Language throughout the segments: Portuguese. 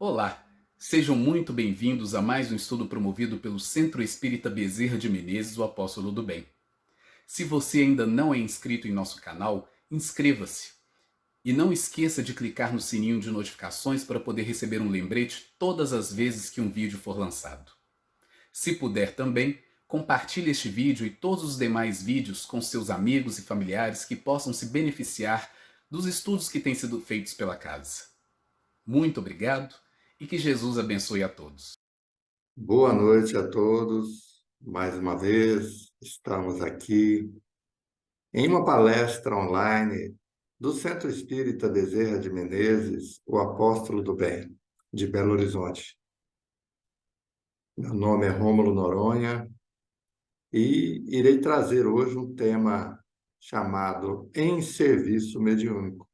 Olá, sejam muito bem-vindos a mais um estudo promovido pelo Centro Espírita Bezerra de Menezes, o Apóstolo do Bem. Se você ainda não é inscrito em nosso canal, inscreva-se. E não esqueça de clicar no sininho de notificações para poder receber um lembrete todas as vezes que um vídeo for lançado. Se puder também, compartilhe este vídeo e todos os demais vídeos com seus amigos e familiares que possam se beneficiar dos estudos que têm sido feitos pela casa. Muito obrigado e que Jesus abençoe a todos. Boa noite a todos. Mais uma vez, estamos aqui em uma palestra online do Centro Espírita Bezerra de Menezes, o Apóstolo do Bem, de Belo Horizonte. Meu nome é Rômulo Noronha e irei trazer hoje um tema chamado Em Serviço Mediúnico.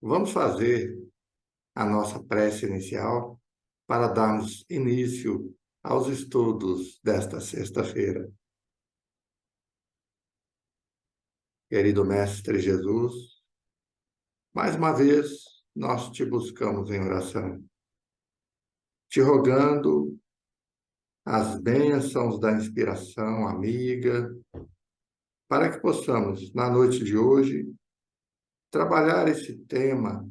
Vamos fazer a nossa prece inicial para darmos início aos estudos desta sexta-feira. Querido Mestre Jesus, mais uma vez nós te buscamos em oração, te rogando as bênçãos da inspiração amiga, para que possamos, na noite de hoje, trabalhar esse tema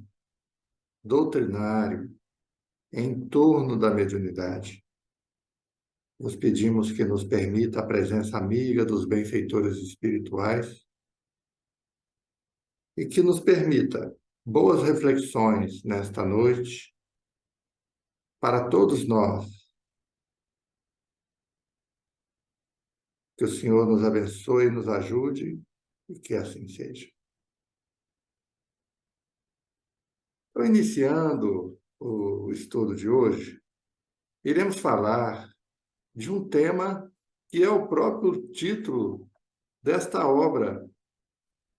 doutrinário em torno da mediunidade. Nos pedimos que nos permita a presença amiga dos benfeitores espirituais e que nos permita boas reflexões nesta noite para todos nós. Que o Senhor nos abençoe e nos ajude e que assim seja. Então, iniciando o estudo de hoje, iremos falar de um tema que é o próprio título desta obra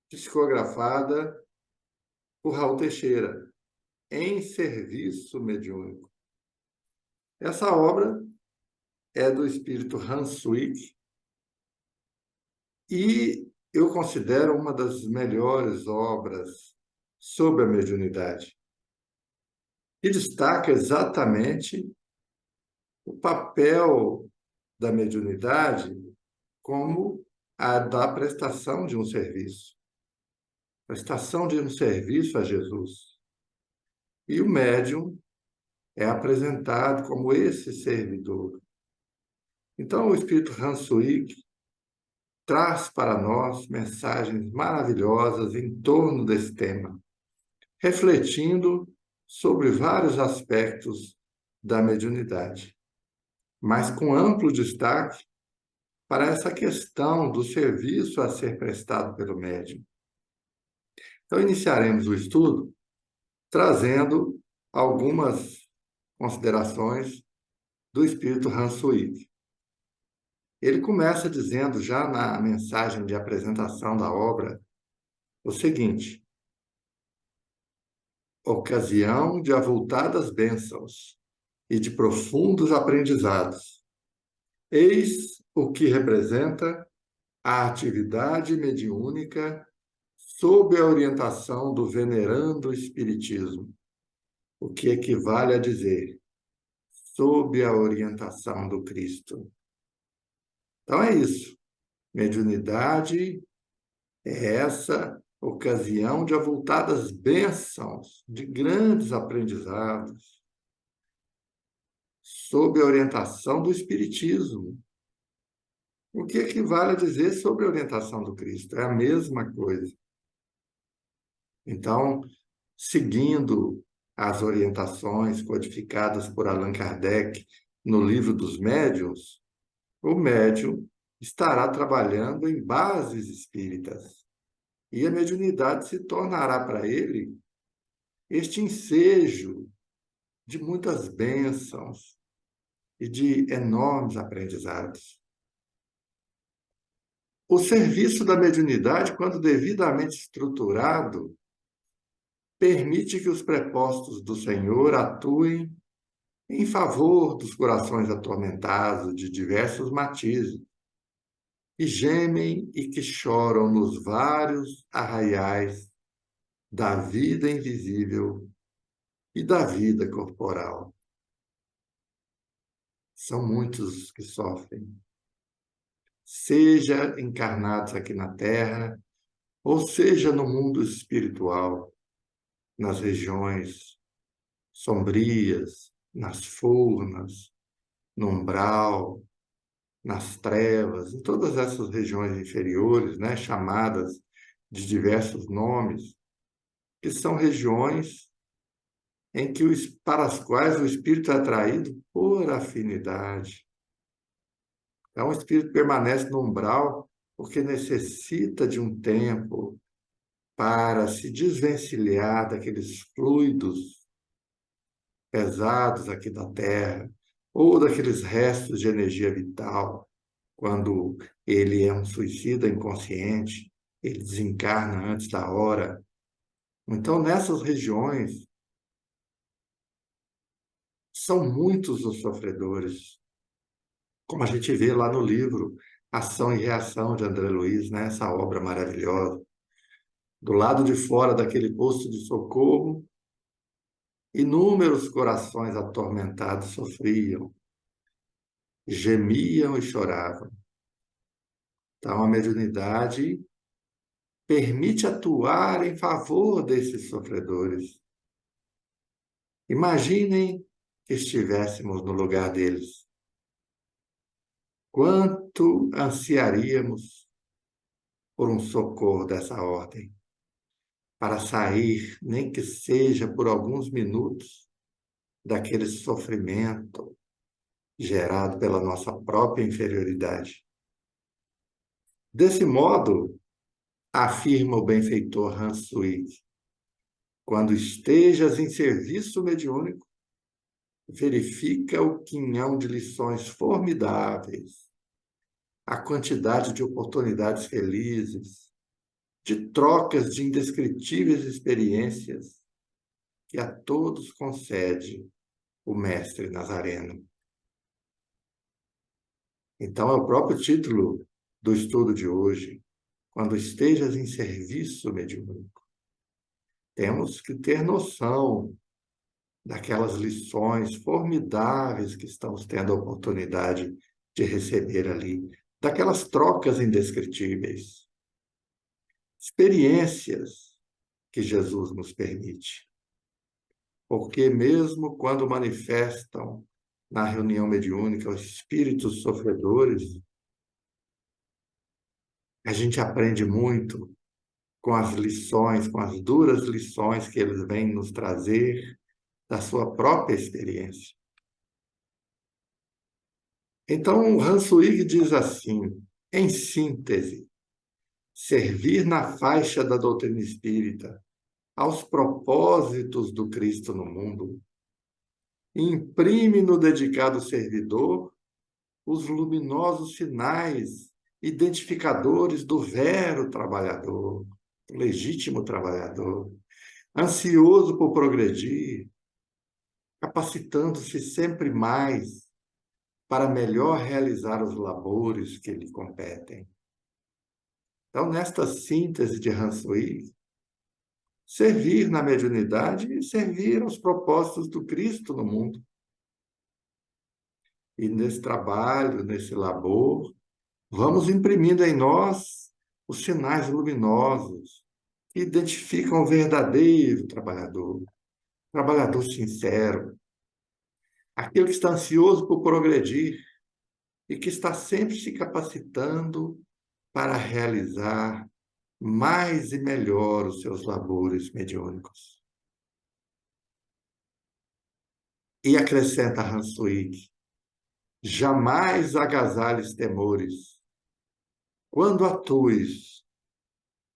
psicografada por Raul Teixeira, Em Serviço Mediúnico. Essa obra é do espírito Hans Swick e eu considero uma das melhores obras sobre a mediunidade. E destaca exatamente o papel da mediunidade como a da prestação de um serviço. Prestação de um serviço a Jesus. E o médium é apresentado como esse servidor. Então, o Espírito Hanswick traz para nós mensagens maravilhosas em torno desse tema, refletindo sobre vários aspectos da mediunidade, mas com amplo destaque para essa questão do serviço a ser prestado pelo médium. Então, iniciaremos o estudo trazendo algumas considerações do espírito Hanswick. Ele começa dizendo, já na mensagem de apresentação da obra, o seguinte: ocasião de avultadas bênçãos e de profundos aprendizados. Eis o que representa a atividade mediúnica sob a orientação do venerando Espiritismo, o que equivale a dizer, sob a orientação do Cristo. Então é isso. Mediunidade é essa ocasião de avultadas bênçãos, de grandes aprendizados, sob a orientação do Espiritismo. O que equivale a dizer sobre a orientação do Cristo? É a mesma coisa. Então, seguindo as orientações codificadas por Allan Kardec no Livro dos Médiuns, o médium estará trabalhando em bases espíritas e a mediunidade se tornará para ele este ensejo de muitas bênçãos e de enormes aprendizados. O serviço da mediunidade, quando devidamente estruturado, permite que os prepostos do Senhor atuem em favor dos corações atormentados de diversos matizes, que gemem e que choram nos vários arraiais da vida invisível e da vida corporal. São muitos que sofrem, seja encarnados aqui na Terra, ou seja no mundo espiritual, nas regiões sombrias, nas furnas, no umbral, nas trevas, em todas essas regiões inferiores, né, chamadas de diversos nomes, que são regiões em que para as quais o espírito é atraído por afinidade. Então, o espírito permanece no umbral porque necessita de um tempo para se desvencilhar daqueles fluidos pesados aqui da Terra, ou daqueles restos de energia vital, quando ele é um suicida inconsciente, ele desencarna antes da hora. Então, nessas regiões, são muitos os sofredores, como a gente vê lá no livro Ação e Reação, de André Luiz, né? Essa obra maravilhosa. Do lado de fora daquele posto de socorro, inúmeros corações atormentados sofriam, gemiam e choravam. Então, a mediunidade permite atuar em favor desses sofredores. Imaginem que estivéssemos no lugar deles. Quanto ansiaríamos por um socorro dessa ordem, para sair, nem que seja por alguns minutos, daquele sofrimento gerado pela nossa própria inferioridade. Desse modo, afirma o benfeitor Hans Swig, quando estejas em serviço mediúnico, verifica o quinhão de lições formidáveis, a quantidade de oportunidades felizes, de trocas de indescritíveis experiências que a todos concede o Mestre Nazareno. Então, é o próprio título do estudo de hoje, quando estejas em serviço mediúnico. Temos que ter noção daquelas lições formidáveis que estamos tendo a oportunidade de receber ali, daquelas trocas indescritíveis, experiências que Jesus nos permite. Porque mesmo quando manifestam na reunião mediúnica os espíritos sofredores, a gente aprende muito com as lições, com as duras lições que eles vêm nos trazer da sua própria experiência. Então, Hans Swig diz assim, em síntese, servir na faixa da doutrina espírita aos propósitos do Cristo no mundo, imprime no dedicado servidor os luminosos sinais identificadores do vero trabalhador, legítimo trabalhador, ansioso por progredir, capacitando-se sempre mais para melhor realizar os labores que lhe competem. Então, nesta síntese de Hans Swig, servir na mediunidade e servir aos propósitos do Cristo no mundo. E nesse trabalho, nesse labor, vamos imprimindo em nós os sinais luminosos que identificam o verdadeiro trabalhador sincero, aquele que está ansioso por progredir e que está sempre se capacitando para realizar mais e melhor os seus labores mediúnicos. E acrescenta Hans Swig, jamais agasalhes temores quando atues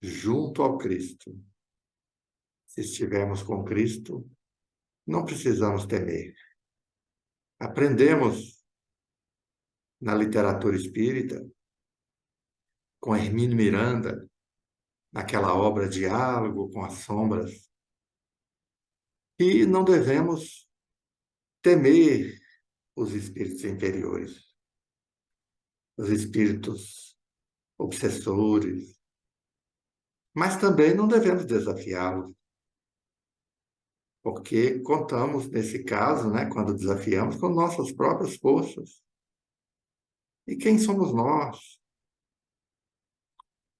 junto ao Cristo. Se estivermos com Cristo, não precisamos temer. Aprendemos na literatura espírita, com Hermínio Miranda, naquela obra Diálogo com as Sombras, que não devemos temer os espíritos inferiores, os espíritos obsessores, mas também não devemos desafiá-los. porque contamos, nesse caso, né, quando desafiamos, com nossas próprias forças. E quem somos nós?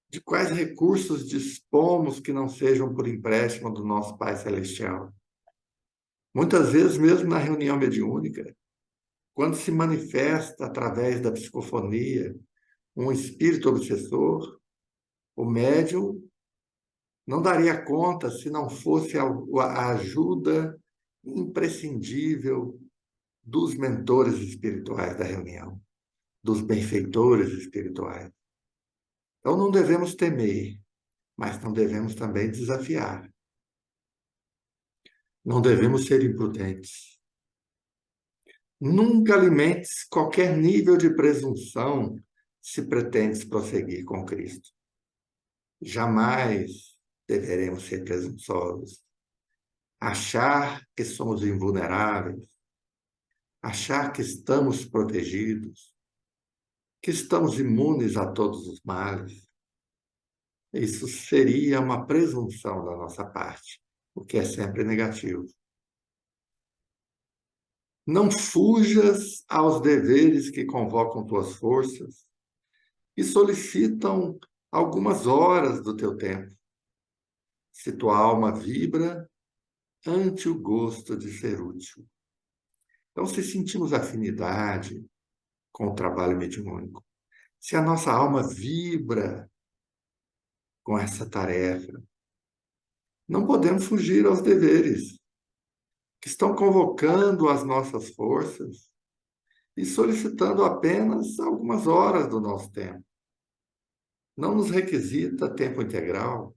De quais recursos dispomos que não sejam por empréstimo do nosso Pai Celestial? Muitas vezes, mesmo na reunião mediúnica, quando se manifesta através da psicofonia um espírito obsessor, o médium não daria conta se não fosse a ajuda imprescindível dos mentores espirituais da reunião, dos benfeitores espirituais. Então não devemos temer, mas não devemos também desafiar. Não devemos ser imprudentes. Nunca alimentes qualquer nível de presunção se pretendes prosseguir com Cristo. Jamais deveremos ser presunçosos. Achar que somos invulneráveis, achar que estamos protegidos, que estamos imunes a todos os males. Isso seria uma presunção da nossa parte, o que é sempre negativo. Não fujas aos deveres que convocam tuas forças e solicitam algumas horas do teu tempo. Se tua alma vibra ante o gosto de ser útil. Então, se sentimos afinidade com o trabalho mediúnico, se a nossa alma vibra com essa tarefa, não podemos fugir aos deveres que estão convocando as nossas forças e solicitando apenas algumas horas do nosso tempo. Não nos requisita tempo integral,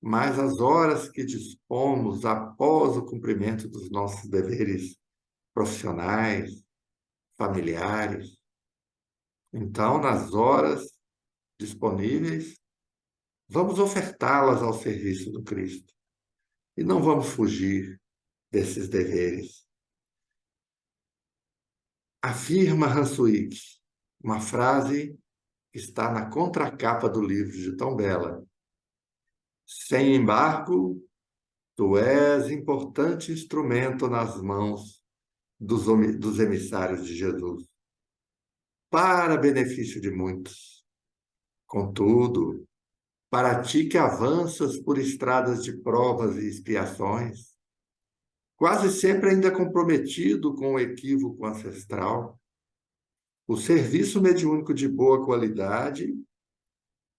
mas as horas que dispomos após o cumprimento dos nossos deveres profissionais, familiares. Então, nas horas disponíveis, vamos ofertá-las ao serviço do Cristo. E não vamos fugir desses deveres. Afirma Hanswig, uma frase que está na contracapa do livro de Tom Bela. Sem embargo, tu és importante instrumento nas mãos dos emissários de Jesus, para benefício de muitos. Contudo, para ti que avanças por estradas de provas e expiações, quase sempre ainda comprometido com o equívoco ancestral, o serviço mediúnico de boa qualidade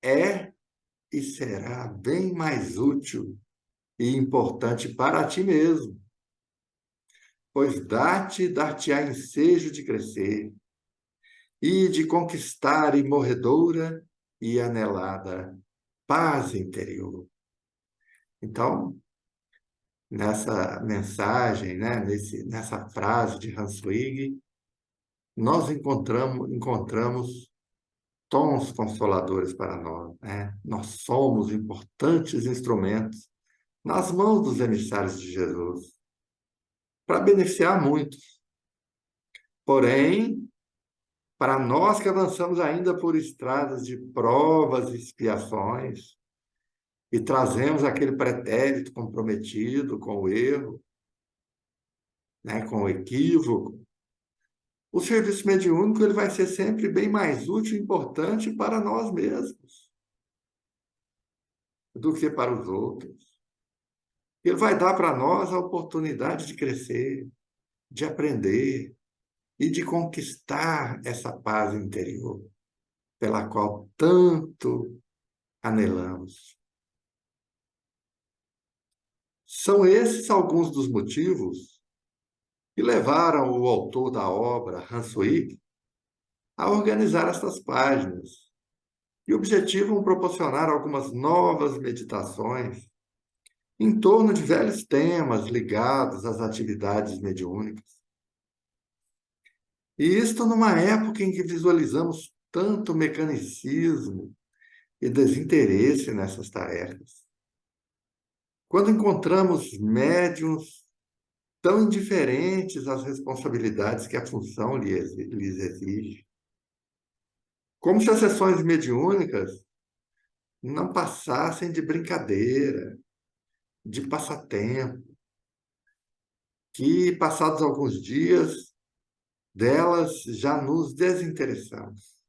é e será bem mais útil e importante para ti mesmo, pois dar-te-á ensejo de crescer e de conquistar imorredoura e anelada paz interior. Então, nessa mensagem, né, nessa frase de Hanswig, nós encontramos tons consoladores para nós. Né? Nós somos importantes instrumentos nas mãos dos emissários de Jesus para beneficiar muitos. Porém, para nós que avançamos ainda por estradas de provas e expiações e trazemos aquele pretérito comprometido com o erro, né, com o equívoco, o serviço mediúnico ele vai ser sempre bem mais útil e importante para nós mesmos do que para os outros. Ele vai dar para nós a oportunidade de crescer, de aprender e de conquistar essa paz interior pela qual tanto anelamos. São esses alguns dos motivos que levaram o autor da obra, Hanswig, a organizar estas páginas e objetivam proporcionar algumas novas meditações em torno de velhos temas ligados às atividades mediúnicas. E isto numa época em que visualizamos tanto mecanicismo e desinteresse nessas tarefas. Quando encontramos médiuns tão indiferentes às responsabilidades que a função lhes exige, como se as sessões mediúnicas não passassem de brincadeira, de passatempo, que, passados alguns dias, delas já nos desinteressamos.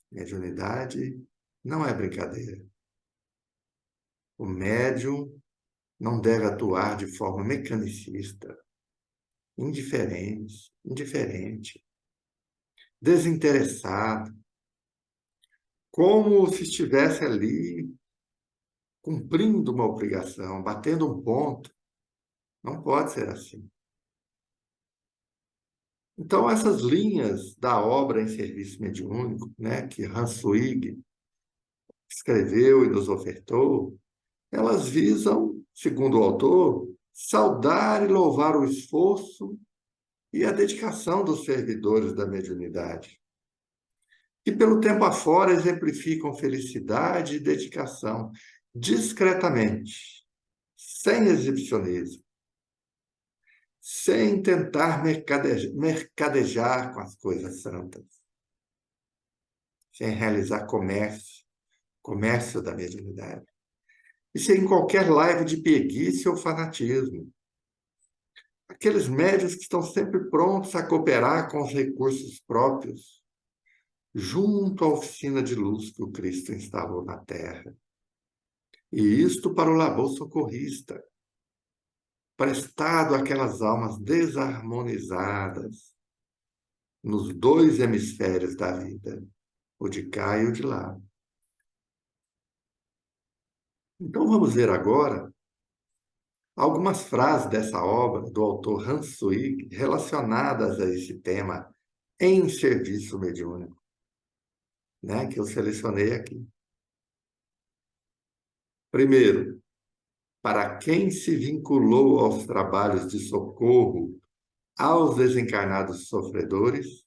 Mediunidade não é brincadeira. O médium não deve atuar de forma mecanicista, indiferente, desinteressado, como se estivesse ali cumprindo uma obrigação, batendo um ponto. Não pode ser assim. Então, essas linhas da obra em serviço mediúnico, né, que Hans Luig escreveu e nos ofertou, elas visam, segundo o autor, saudar e louvar o esforço e a dedicação dos servidores da mediunidade, que pelo tempo afora exemplificam felicidade e dedicação, discretamente, sem exibicionismo, sem tentar mercadejar com as coisas santas, sem realizar comércio da mediunidade. E sem qualquer laivo de preguiça ou fanatismo. Aqueles médios que estão sempre prontos a cooperar com os recursos próprios, junto à oficina de luz que o Cristo instalou na Terra. E isto para o labor socorrista, prestado àquelas almas desarmonizadas nos dois hemisférios da vida, o de cá e o de lá. Então vamos ver agora algumas frases dessa obra do autor Hans Luig relacionadas a esse tema em serviço mediúnico, né, que eu selecionei aqui. Primeiro, para quem se vinculou aos trabalhos de socorro aos desencarnados sofredores,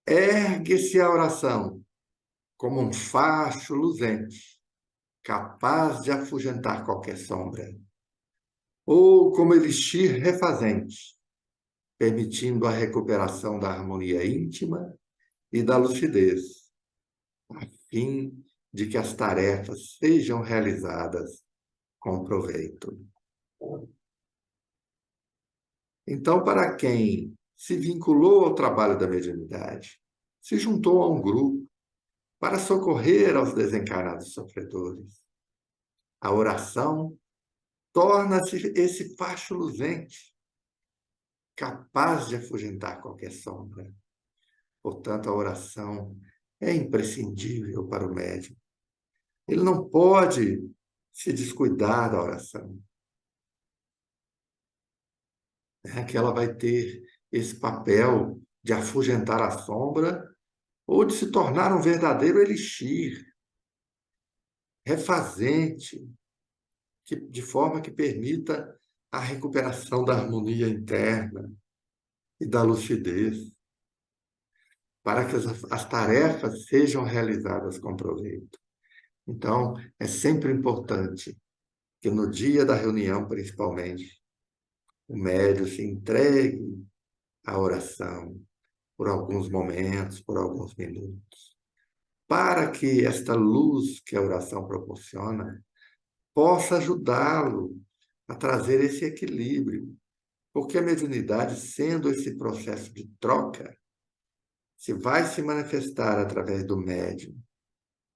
ergue-se a oração como um facho luzente, capaz de afugentar qualquer sombra, ou como elixir refazente, permitindo a recuperação da harmonia íntima e da lucidez, a fim de que as tarefas sejam realizadas com proveito. Então, para quem se vinculou ao trabalho da mediunidade, se juntou a um grupo para socorrer aos desencarnados sofredores, a oração torna-se esse facho luzente, capaz de afugentar qualquer sombra. Portanto, a oração é imprescindível para o médium. Ele não pode se descuidar da oração. É que ela vai ter esse papel de afugentar a sombra ou de se tornar um verdadeiro elixir, refazente, de forma que permita a recuperação da harmonia interna e da lucidez, para que as tarefas sejam realizadas com proveito. Então, é sempre importante que no dia da reunião, principalmente, o médium se entregue à oração por alguns momentos, por alguns minutos, para que esta luz que a oração proporciona possa ajudá-lo a trazer esse equilíbrio, porque a mediunidade, sendo esse processo de troca, se vai se manifestar através do médium,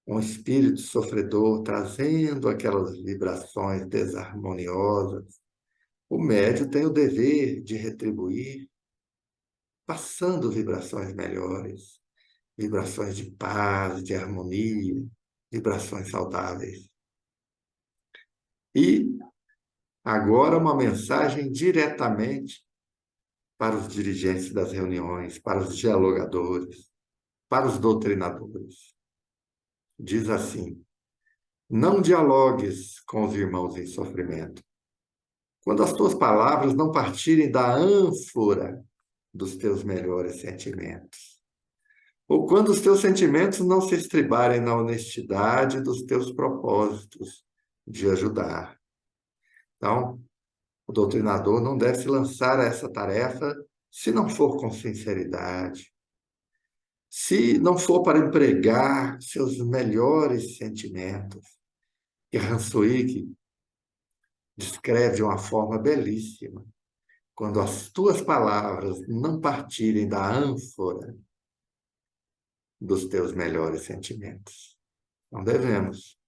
um espírito sofredor trazendo aquelas vibrações desarmoniosas, o médium tem o dever de retribuir, passando vibrações melhores, vibrações de paz, de harmonia, vibrações saudáveis. E agora uma mensagem diretamente para os dirigentes das reuniões, para os dialogadores, para os doutrinadores. Diz assim: não dialogues com os irmãos em sofrimento, quando as tuas palavras não partirem da ânfora dos teus melhores sentimentos, ou quando os teus sentimentos não se estribarem na honestidade dos teus propósitos de ajudar. Então, o doutrinador não deve se lançar a essa tarefa se não for com sinceridade, se não for para empregar seus melhores sentimentos, que Hans Luig descreve de uma forma belíssima. quando as tuas palavras não partirem da ânfora dos teus melhores sentimentos. Não devemos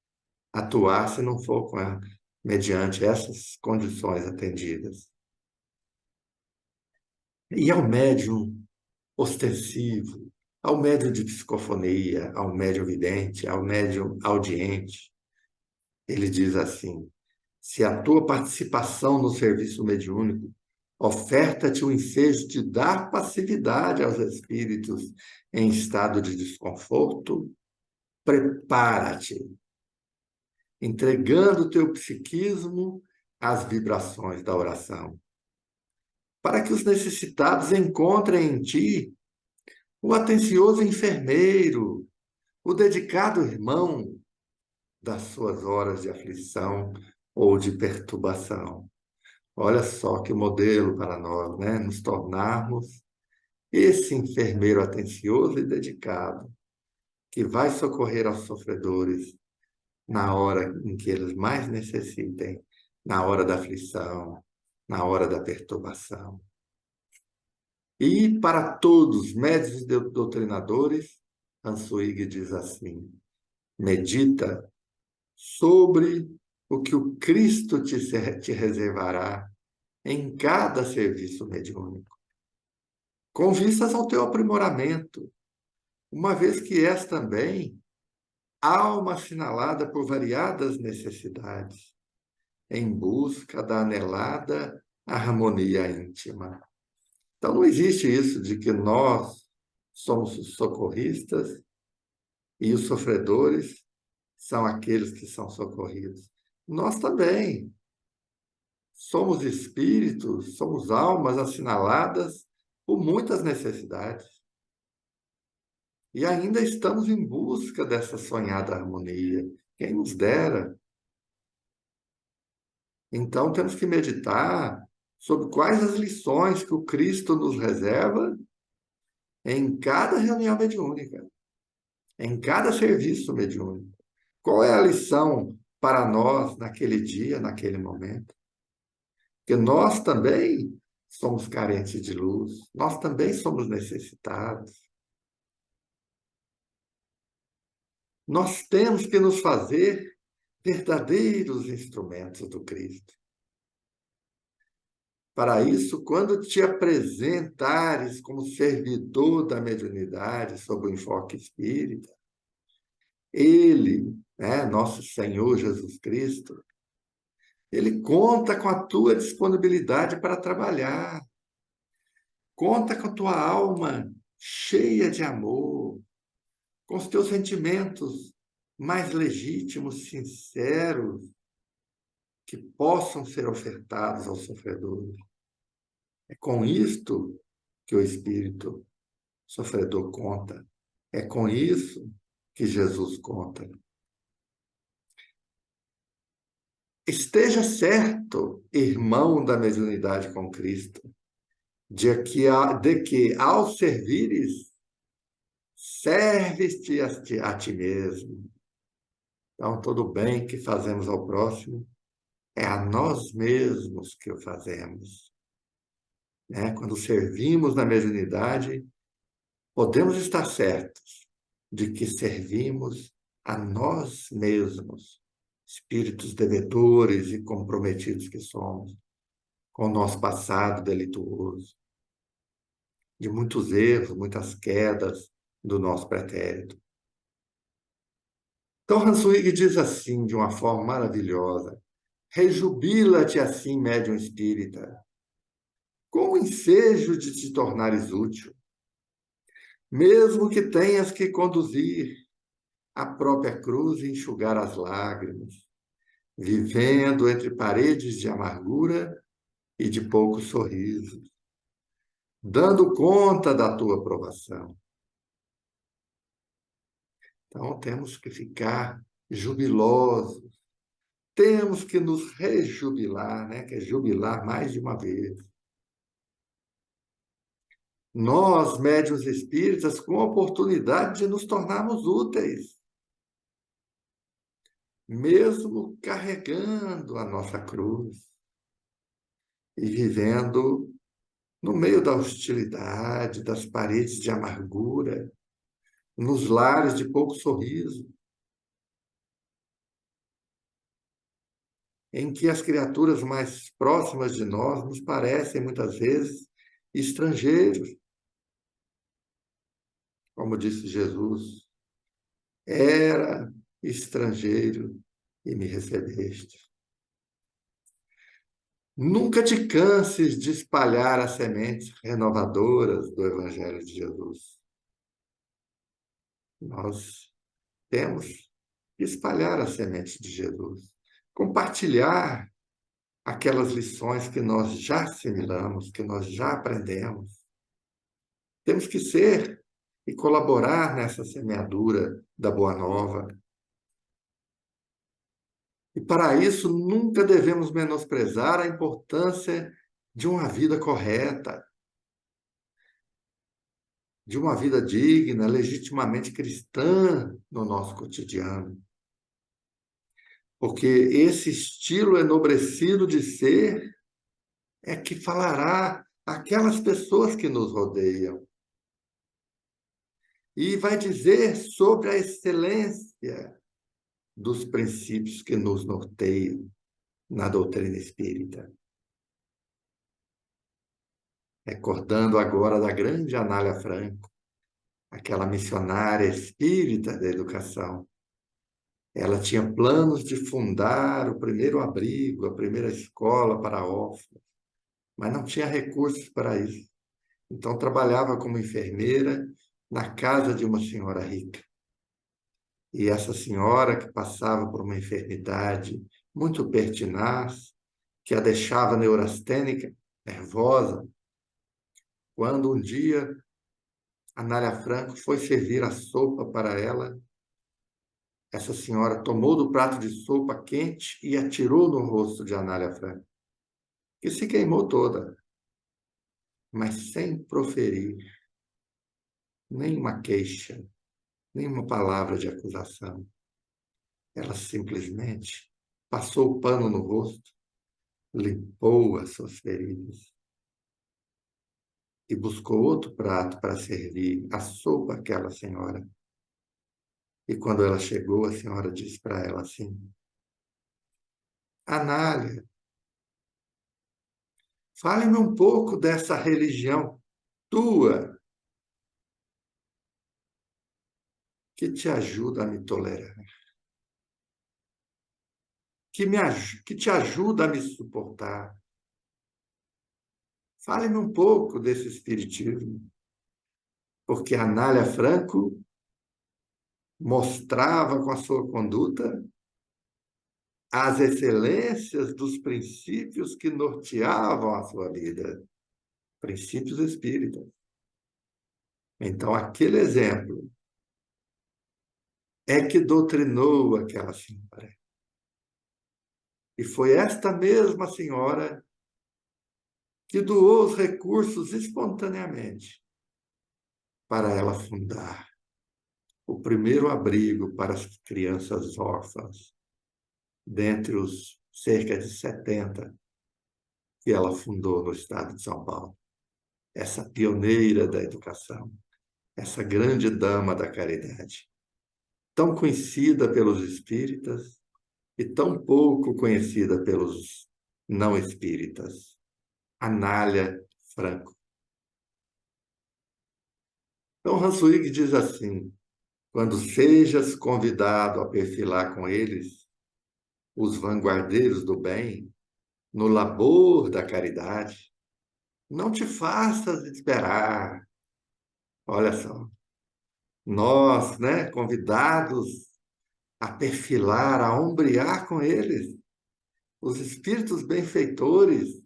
atuar se não for mediante essas condições atendidas. E ao médium ostensivo, ao médium de psicofonia, ao médium vidente, ao médium audiente, ele diz assim: se a tua participação no serviço mediúnico oferta-te o ensejo de dar passividade aos espíritos em estado de desconforto, prepara-te, entregando teu psiquismo às vibrações da oração, para que os necessitados encontrem em ti o atencioso enfermeiro, o dedicado irmão das suas horas de aflição ou de perturbação. Olha só que modelo para nós, né? Nos tornarmos esse enfermeiro atencioso e dedicado, que vai socorrer aos sofredores na hora em que eles mais necessitem, na hora da aflição, na hora da perturbação. E para todos, médiuns e doutrinadores, Hanswig diz assim: medita sobre o que o Cristo te reservará em cada serviço mediúnico, com vistas ao teu aprimoramento, uma vez que és também alma assinalada por variadas necessidades, em busca da anelada harmonia íntima. Então, não existe isso de que nós somos os socorristas e os sofredores são aqueles que são socorridos. Nós também somos espíritos, somos almas assinaladas por muitas necessidades. E ainda estamos em busca dessa sonhada harmonia. Quem nos dera? Então, temos que meditar sobre quais as lições que o Cristo nos reserva em cada reunião mediúnica, em cada serviço mediúnico. Qual é a lição para nós naquele dia, naquele momento? Porque nós também somos carentes de luz, nós também somos necessitados. Nós temos que nos fazer verdadeiros instrumentos do Cristo. Para isso, quando te apresentares como servidor da mediunidade sob o enfoque espírita, Ele, nosso Senhor Jesus Cristo, Ele conta com a tua disponibilidade para trabalhar, conta com a tua alma cheia de amor, com os teus sentimentos mais legítimos, sinceros, que possam ser ofertados aos sofredores. É com isto que o Espírito sofredor conta. É com isso que Jesus conta. Esteja certo, irmão da mediunidade com Cristo, de que ao servires, serves-te a ti mesmo. Então, todo bem que fazemos ao próximo é a nós mesmos que o fazemos. Quando servimos na mediunidade, podemos estar certos de que servimos a nós mesmos, espíritos devedores e comprometidos que somos, com o nosso passado delituoso, de muitos erros, muitas quedas do nosso pretérito. Então, Hanswig diz assim, de uma forma maravilhosa: rejubila-te assim, médium espírita, com o ensejo de te tornares útil, mesmo que tenhas que conduzir a própria cruz e enxugar as lágrimas, vivendo entre paredes de amargura e de poucos sorrisos, dando conta da tua aprovação. Então, temos que ficar jubilosos, temos que nos rejubilar, que é jubilar mais de uma vez. Nós, médiuns espíritas, com a oportunidade de nos tornarmos úteis, mesmo carregando a nossa cruz, e vivendo no meio da hostilidade, das paredes de amargura, nos lares de pouco sorriso, em que as criaturas mais próximas de nós nos parecem muitas vezes estrangeiros, como disse Jesus, era estrangeiro e me recebeste. Nunca te canses de espalhar as sementes renovadoras do Evangelho de Jesus. Nós temos que espalhar as sementes de Jesus, compartilhar aquelas lições que nós já assimilamos, que nós já aprendemos. Temos que ser e colaborar nessa semeadura da Boa Nova. E para isso, nunca devemos menosprezar a importância de uma vida correta, de uma vida digna, legitimamente cristã no nosso cotidiano. Porque esse estilo enobrecido de ser é que falará àquelas pessoas que nos rodeiam. E vai dizer sobre a excelência dos princípios que nos norteiam na doutrina espírita. Recordando agora da grande Anália Franco, aquela missionária espírita da educação. Ela tinha planos de fundar o primeiro abrigo, a primeira escola para órfãos, mas não tinha recursos para isso. Então, trabalhava como enfermeira na casa de uma senhora rica. E essa senhora, que passava por uma enfermidade muito pertinaz, que a deixava neurastênica, nervosa, quando um dia Anália Franco foi servir a sopa para ela, essa senhora tomou do prato de sopa quente e atirou no rosto de Anália Franco, que se queimou toda, mas sem proferir nenhuma queixa, nenhuma palavra de acusação. Ela simplesmente passou o pano no rosto, limpou as suas feridas e buscou outro prato para servir a sopa àquela senhora. E quando ela chegou, a senhora disse para ela assim: Anália, fale-me um pouco dessa religião tua que te ajuda a me tolerar, que te ajuda a me suportar. Fale-me um pouco desse espiritismo, porque Anália Franco mostrava com a sua conduta as excelências dos princípios que norteavam a sua vida, princípios espíritas. Então, aquele exemplo é que doutrinou aquela senhora. E foi esta mesma senhora que doou os recursos espontaneamente para ela fundar o primeiro abrigo para as crianças órfãs, dentre os cerca de 70 que ela fundou no estado de São Paulo. Essa pioneira da educação, essa grande dama da caridade, tão conhecida pelos espíritas e tão pouco conhecida pelos não espíritas, Anália Franco. Então, Hanswig diz assim: quando sejas convidado a perfilar com eles, os vanguardeiros do bem, no labor da caridade, não te faças esperar. Olha só, nós, né, convidados a perfilar, a ombrear com eles, os espíritos benfeitores,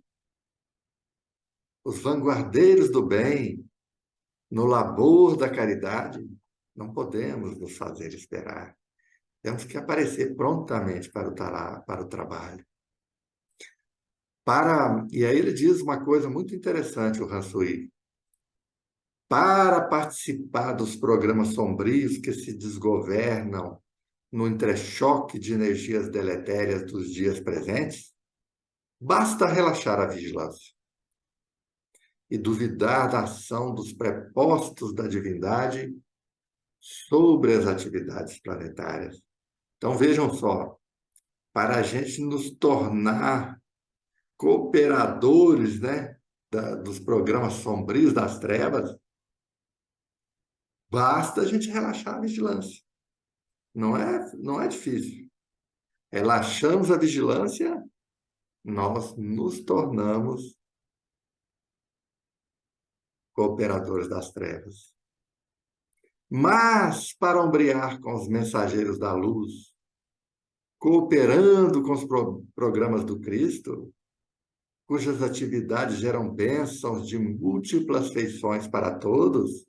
os vanguardeiros do bem, no labor da caridade, não podemos nos fazer esperar. Temos que aparecer prontamente para o trabalho. E aí ele diz uma coisa muito interessante, o Hansui. Para participar dos programas sombrios que se desgovernam no entrechoque de energias deletérias dos dias presentes, Basta relaxar a vigilância e duvidar da ação dos prepostos da divindade sobre as atividades planetárias. Então, vejam só, para a gente nos tornar cooperadores, né, dos programas sombrios das trevas, basta a gente relaxar a vigilância. Não é difícil. Relaxamos a vigilância, nós nos tornamos cooperadores das trevas. Mas, para ombrear com os mensageiros da luz, cooperando com os programas do Cristo, cujas atividades geram bênçãos de múltiplas feições para todos,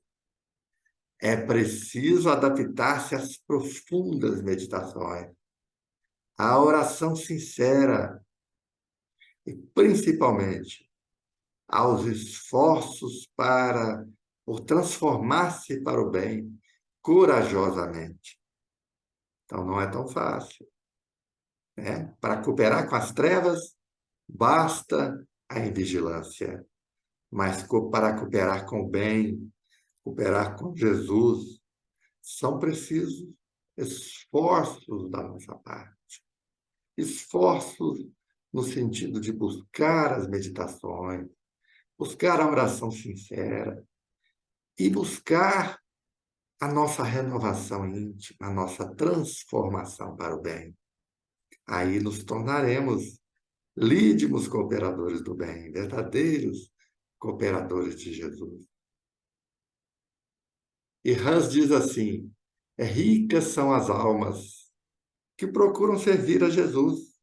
é preciso adaptar-se às profundas meditações, à oração sincera e, principalmente, aos esforços por transformar-se para o bem corajosamente. Então, não é tão fácil, né? Para cooperar com as trevas, basta a vigilância, mas para cooperar com o bem, cooperar com Jesus, são precisos esforços da nossa parte. Esforços no sentido de buscar as meditações, buscar a oração sincera e buscar a nossa renovação íntima, a nossa transformação para o bem. Aí nos tornaremos lídimos cooperadores do bem, verdadeiros cooperadores de Jesus. E Hans diz assim: ricas são as almas que procuram servir a Jesus,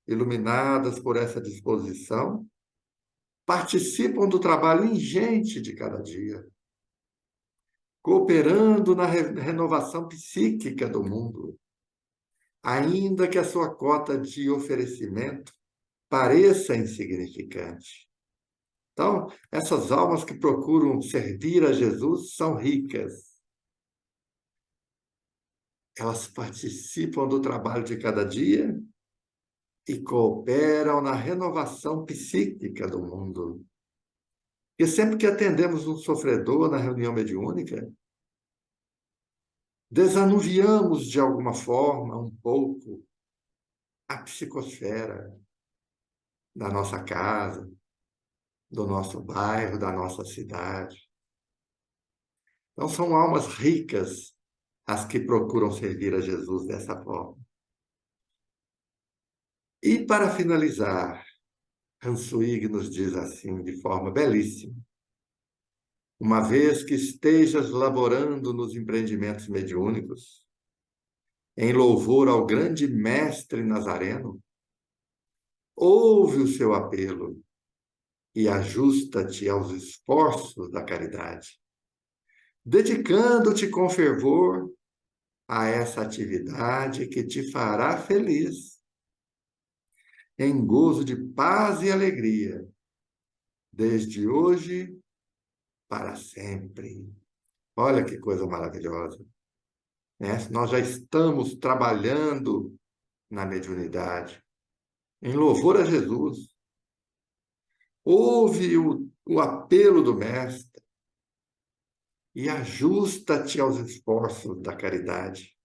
iluminadas por essa disposição, participam do trabalho ingente de cada dia, cooperando na renovação psíquica do mundo, ainda que a sua cota de oferecimento pareça insignificante. Então, essas almas que procuram servir a Jesus são ricas. Elas participam do trabalho de cada dia e cooperam na renovação psíquica do mundo. E sempre que atendemos um sofredor na reunião mediúnica, desanuviamos de alguma forma, um pouco, a psicosfera da nossa casa, do nosso bairro, da nossa cidade. Então, são almas ricas as que procuram servir a Jesus dessa forma. E, para finalizar, Hanswig nos diz assim, de forma belíssima: uma vez que estejas laborando nos empreendimentos mediúnicos, em louvor ao grande mestre Nazareno, ouve o seu apelo e ajusta-te aos esforços da caridade, dedicando-te com fervor a essa atividade que te fará feliz, em gozo de paz e alegria, desde hoje para sempre. Olha que coisa maravilhosa, né? Nós já estamos trabalhando na mediunidade, em louvor a Jesus. Ouve o apelo do Mestre e ajusta-te aos esforços da caridade,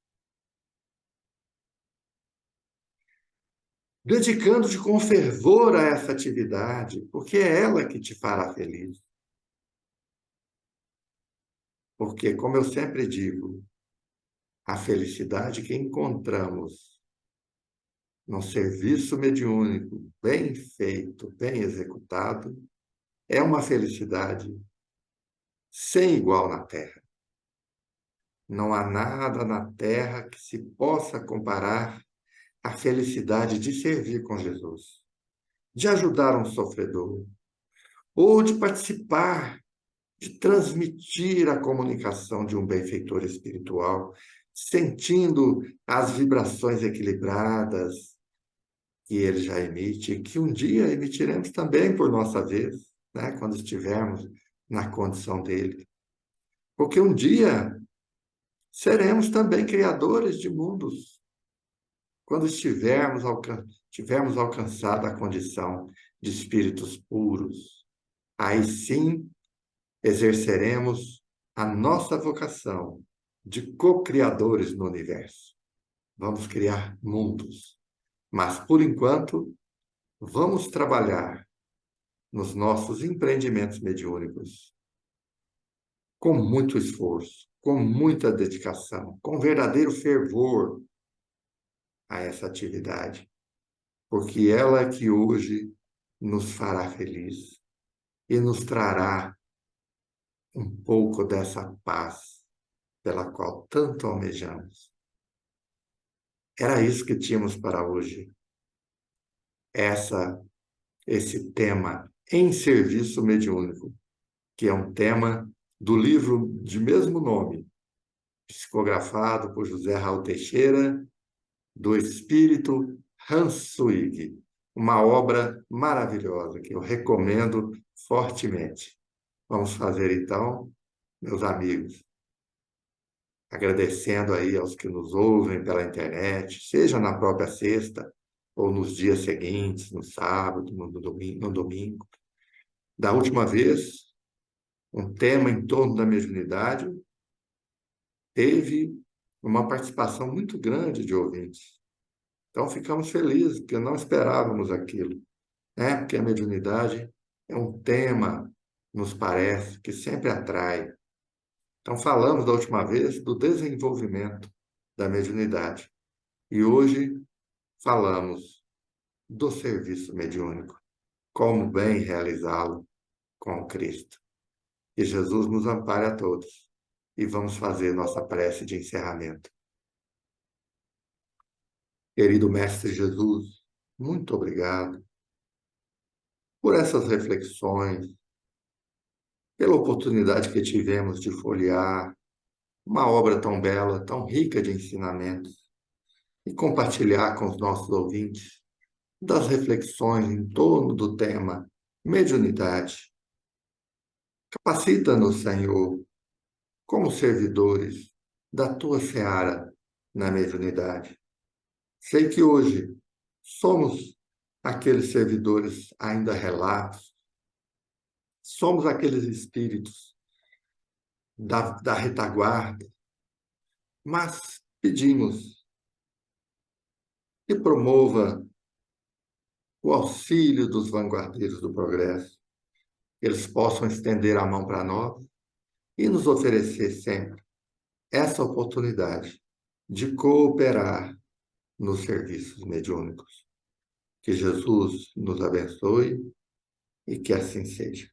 dedicando-te com fervor a essa atividade, porque é ela que te fará feliz. Porque, como eu sempre digo, a felicidade que encontramos num serviço mediúnico bem feito, bem executado, é uma felicidade sem igual na Terra. Não há nada na Terra que se possa comparar à felicidade de servir com Jesus, de ajudar um sofredor, ou de participar, de transmitir a comunicação de um benfeitor espiritual, sentindo as vibrações equilibradas que ele já emite, e que um dia emitiremos também por nossa vez, né, quando estivermos na condição dele. Porque um dia seremos também criadores de mundos quando tivermos alcançado a condição de espíritos puros, aí sim exerceremos a nossa vocação de co-criadores no universo. Vamos criar mundos, mas por enquanto vamos trabalhar nos nossos empreendimentos mediúnicos com muito esforço, com muita dedicação, com verdadeiro fervor a essa atividade, porque ela é que hoje nos fará feliz e nos trará um pouco dessa paz pela qual tanto almejamos. Era isso que tínhamos para hoje. Esse tema em serviço mediúnico, que é um tema do livro de mesmo nome, psicografado por José Raul Teixeira, do espírito Hans Zwingli, uma obra maravilhosa que eu recomendo fortemente. Vamos fazer então, meus amigos, agradecendo aí aos que nos ouvem pela internet, seja na própria sexta ou nos dias seguintes, no sábado, no domingo. Da última vez, um tema em torno da mediunidade teve uma participação muito grande de ouvintes. Então, ficamos felizes, porque não esperávamos aquilo, né? Porque a mediunidade é um tema, nos parece, que sempre atrai. Então, falamos da última vez do desenvolvimento da mediunidade. E hoje falamos do serviço mediúnico, como bem realizá-lo com Cristo. Que Jesus nos ampare a todos. E vamos fazer nossa prece de encerramento. Querido Mestre Jesus, muito obrigado por essas reflexões, pela oportunidade que tivemos de folhear uma obra tão bela, tão rica de ensinamentos, e compartilhar com os nossos ouvintes das reflexões em torno do tema mediunidade. Capacita-nos, Senhor, como servidores da tua seara na mediunidade. Sei que hoje somos aqueles servidores ainda relatos, somos aqueles espíritos da retaguarda, mas pedimos que promova o auxílio dos vanguardeiros do progresso, que eles possam estender a mão para nós e nos oferecer sempre essa oportunidade de cooperar nos serviços mediúnicos. Que Jesus nos abençoe e que assim seja.